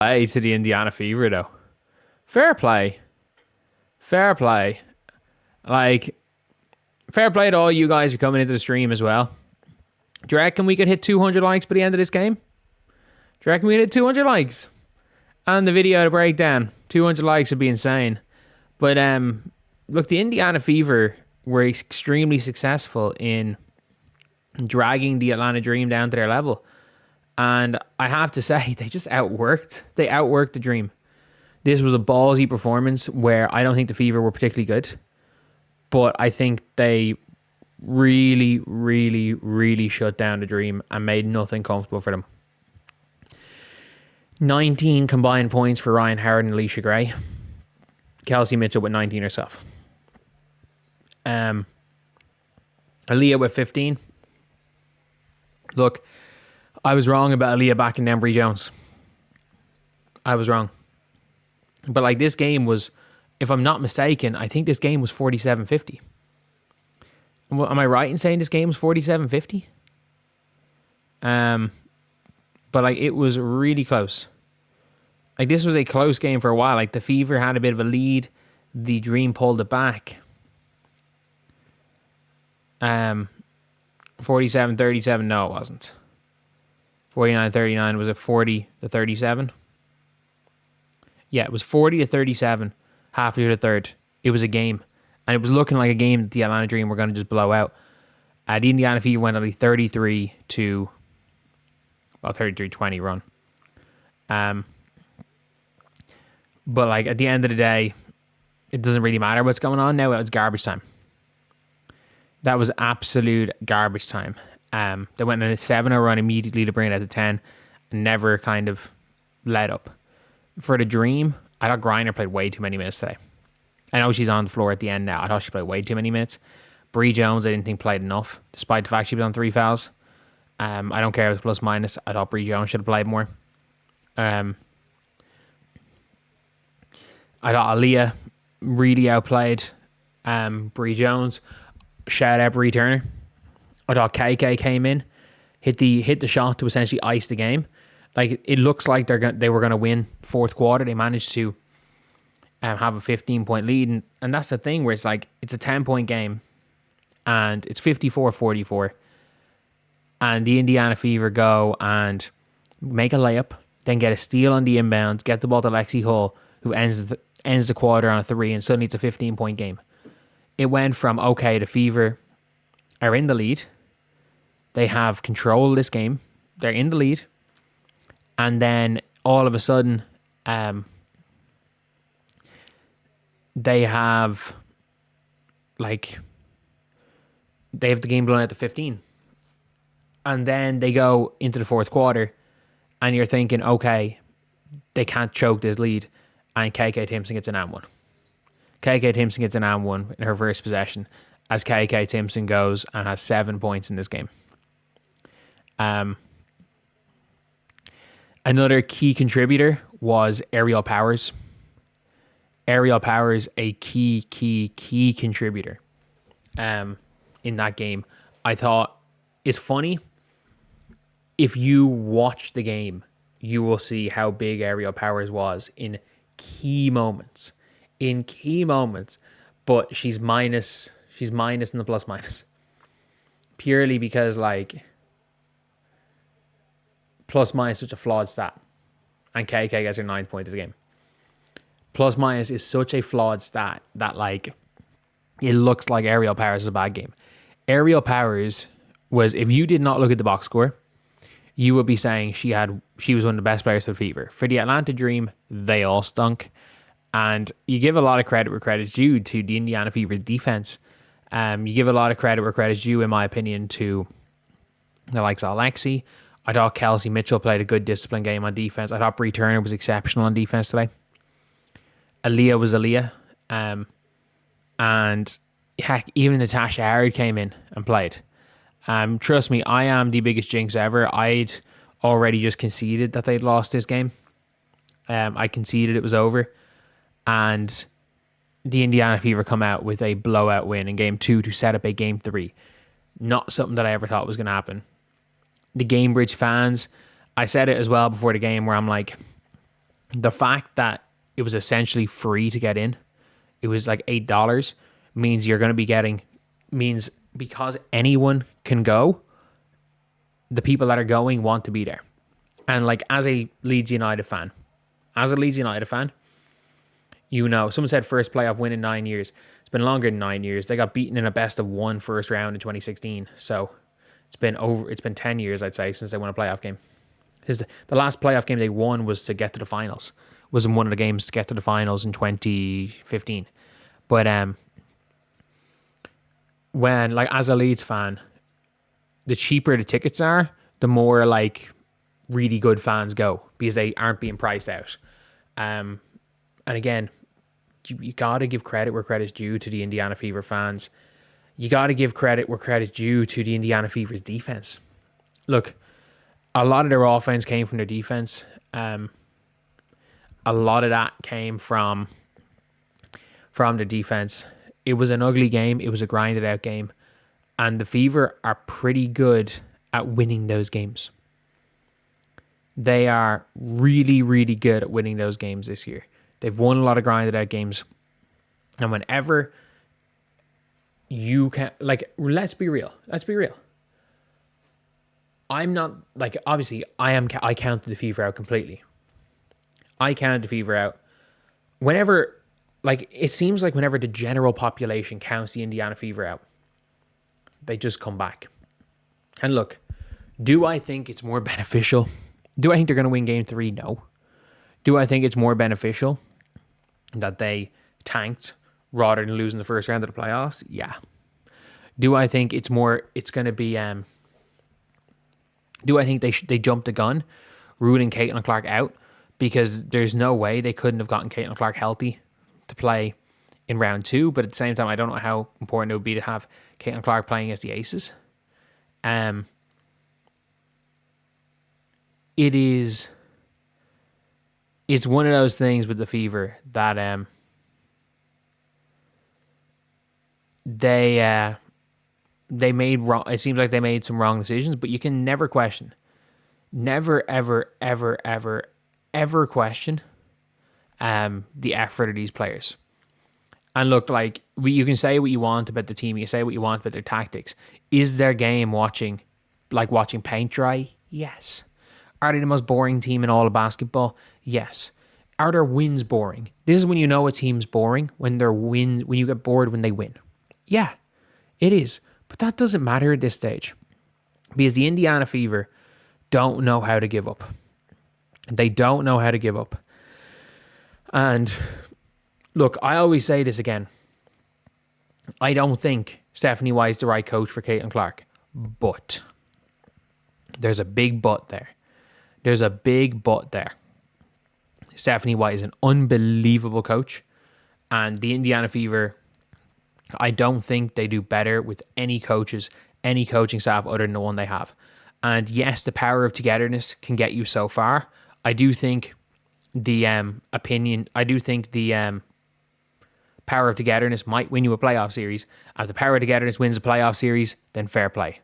play to the Indiana Fever, though. Fair play. Fair play. Like, fair play to all you guys for coming into the stream as well. Do you reckon we could hit 200 likes by the end of this game? Do you reckon we could hit 200 likes? And the video to break down. 200 likes would be insane. But, look, the Indiana Fever were extremely successful in dragging the Atlanta Dream down to their level. And I have to say, they just outworked. They outworked the Dream. This was a ballsy performance where I don't think the Fever were particularly good. But I think they really, really, really shut down the Dream and made nothing comfortable for them. 19 combined points for Ryan Howard and Alicia Gray. Kelsey Mitchell with 19 herself. Aaliyah with 15. Look, I was wrong about Aaliyah backing down Bree Jones. I was wrong. But like this game was, if I'm not mistaken, I think this game was 47-50. Am I right in saying this game was 47-50? But like it was really close. Like this was a close game for a while. Like the Fever had a bit of a lead. The Dream pulled it back. 47-37, no it wasn't. 49-39, was it 40-37? Yeah, it was 40-37 halfway through the third. It was a game. And it was looking like a game that the Atlanta Dream were going to just blow out. The Indiana Fever went on a 33-20 run. But like at the end of the day, it doesn't really matter what's going on now. It's garbage time. That was absolute garbage time. They went on a 7-0 run immediately to bring it out to 10 and never kind of let up. For the Dream, I thought Griner played way too many minutes today. I know she's on the floor at the end now. I thought she played way too many minutes. Bree Jones, I didn't think played enough, despite the fact she was on 3 fouls. I don't care if it's plus minus. I thought Bree Jones should have played more. I thought Aaliyah really outplayed Bree Jones. Shout out Bree Turner. I thought KK came in, hit the shot to essentially ice the game. Like it looks like they were going to win fourth quarter. They managed to have a 15-point lead, and that's the thing where it's like it's a 10-point game, and it's 54-44, and the Indiana Fever go and make a layup, then get a steal on the inbounds, get the ball to Lexi Hull, who ends the quarter on a 3, and suddenly it's a 15-point game. It went from, okay, the Fever are in the lead. They have control of this game. They're in the lead. And then all of a sudden, they have the game blown out to 15. And then they go into the fourth quarter and you're thinking, okay, they can't choke this lead. And KK Timpson gets an and one. KK Timpson gets an and one in her first possession as KK Timpson goes and has 7 points in this game. Another key contributor was Aerial Powers. Aerial Powers, a key contributor in that game. I thought it's funny. If you watch the game, you will see how big Aerial Powers was in key moments. But she's minus in the plus minus. Purely because like plus minus is such a flawed stat. And KK gets her 9th point of the game. Plus minus is such a flawed stat that like it looks like Aerial Powers is a bad game. Aerial Powers was, if you did not look at the box score, you would be saying she was one of the best players for the Fever. For the Atlanta Dream, they all stunk. And you give a lot of credit where credit's due to the Indiana Fever's defense. You give a lot of credit where credit's due, in my opinion, to the likes of Alexi. I thought Kelsey Mitchell played a good disciplined game on defense. I thought Bree Turner was exceptional on defense today. Aaliyah was Aaliyah. And heck, even Natasha Howard came in and played. Trust me, I am the biggest jinx ever. I'd already just conceded that they'd lost this game. I conceded it was over. And the Indiana Fever come out with a blowout win in game 2 to set up a game 3. Not something that I ever thought was going to happen. The Gamebridge fans, I said it as well before the game where I'm like, The fact that it was essentially free to get in, it was like $8, means you're going to be getting, means because anyone can go, the people that are going want to be there. And like as a Leeds United fan, you know, someone said first playoff win in 9 years. It's been longer than 9 years. They got beaten in a best of one first round in 2016. So it's been 10 years, I'd say, since they won a playoff game. Because the last playoff game they won was to get to the finals. Was in one of the games to get to the finals in 2015. But when, like, as a Leeds fan, the cheaper the tickets are, the more like really good fans go because they aren't being priced out. And again, you got to give credit where credit's due to the Indiana Fever fans. You got to give credit where credit's due to the Indiana Fever's defense. Look, a lot of their offense came from their defense. A lot of that came from the defense. It was an ugly game. It was a grinded out game. And the Fever are pretty good at winning those games. They are really, really good at winning those games this year. They've won a lot of grinded out games. And whenever you can, like, let's be real. I'm not, like, obviously, I counted the Fever out completely. I counted the Fever out. Whenever, like, it seems like whenever the general population counts the Indiana Fever out, they just come back. And look, do I think it's more beneficial? Do I think they're going to win game 3? No. Do I think it's more beneficial that they tanked rather than losing the first round of the playoffs? Yeah. Do I think it's going to be, do I think they jumped the gun, ruling Caitlin Clark out? Because there's no way they couldn't have gotten Caitlin Clark healthy to play in round 2. But at the same time, I don't know how important it would be to have Caitlin Clark playing against the Aces. It's one of those things with the Fever that they made wrong. It seems like they made some wrong decisions, but you can never question, never ever question the effort of these players. And look, like, you can say what you want about the team, you can say what you want about their tactics. Is their game watching paint dry? Yes. Are they the most boring team in all of basketball? Yes. Are their wins boring? This is when you know a team's boring, when you get bored when they win. Yeah, it is. But that doesn't matter at this stage. Because the Indiana Fever don't know how to give up. They don't know how to give up. And look, I always say this again. I don't think Stephanie White is the right coach for Caitlin Clark. But there's a big but there. Stephanie White is an unbelievable coach. And the Indiana Fever, I don't think they do better with any coaches, any coaching staff other than the one they have. And yes, the power of togetherness can get you so far. I do think the power of togetherness might win you a playoff series. If the power of togetherness wins a playoff series, then fair play.